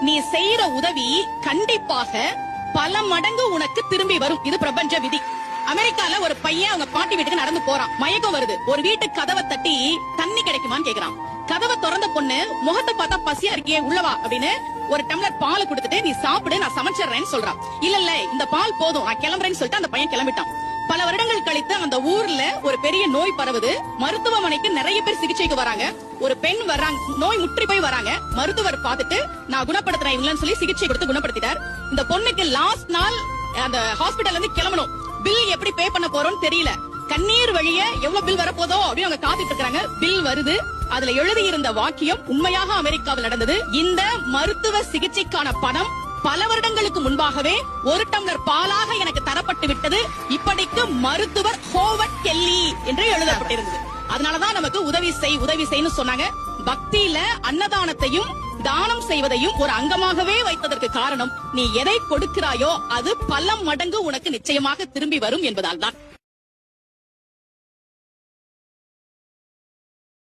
நீ செய்யற உதவி கண்டிப்பாக பல மடங்கு உனக்கு திரும்பி வரும். இது பிரபஞ்ச விதி. அமெரிக்கால ஒரு பையன் அவங்க பாட்டி வீட்டுக்கு நடந்து போறான். மயக்கம் வருது. ஒரு வீட்டு கதவை தட்டி தண்ணி கிடைக்குமான்னு கேக்குறான். கதவை திறந்த பொண்ணு முகத்தை பார்த்தா பசியா இருக்கியே உள்ளவா அப்படின்னு ஒரு டம்ளர் பால் கொடுத்துட்டு நீ சாப்பிடு நான் சமைச்சிடுறேன்னு சொல்றான். இல்ல இந்த பால் போதும் நான் கிளம்புறேன்னு சொல்லிட்டு அந்த பையன் கிளம்பிட்டான். பல வருடங்கள் கழித்து அந்த ஊர்ல ஒரு பெரிய நோய் பரவுது. மருத்துவமனைக்கு நிறைய பேர் சிகிச்சைக்கு வராங்க. ஒரு பெண் வர்றாங்க, நோய் முற்றி போய் வராங்க. மருத்துவர் பார்த்துட்டு நான் குணப்படுத்துறேன் இல்லன்னு சொல்லி சிகிச்சை கொடுத்து குணப்படுத்திட்டார். இந்த பொண்ணுக்கு லாஸ்ட் நாள் அந்த ஹாஸ்பிடல்ல இருந்து கிளம்பணும். பில் எப்படி பே பண்ண போறோம்னு தெரியல. கண்ணீர் வழிய எவ்வளவு பில் வரப்போதோ அப்படின்னு அவங்க காத்துட்டு இருக்காங்க. பில் வருது. அதுல எழுதி இருந்த வாக்கியம் உண்மையாக அமெரிக்காவில் நடந்தது. இந்த மருத்துவ சிகிச்சைக்கான பணம் பல வருடங்களுக்கு முன்பாகவே ஒரு டம்ளர் பாலாக எனக்கு தரப்பட்டு விட்டது. இப்படிக்கு மருத்துவர் ஹோவர்ட் கெல்லி என்று எழுதப்பட்டிருந்தது. அதனாலதான் நமக்கு உதவி செய்ன்னு சொன்னாங்க. பக்தியில அன்னதானத்தையும் தானம் செய்வதையும் ஒரு அங்கமாகவே வைத்ததற்கு காரணம் நீ எதை கொடுக்கிறாயோ அது பல மடங்கு உனக்கு நிச்சயமாக திரும்பி வரும் என்பதால் தான்.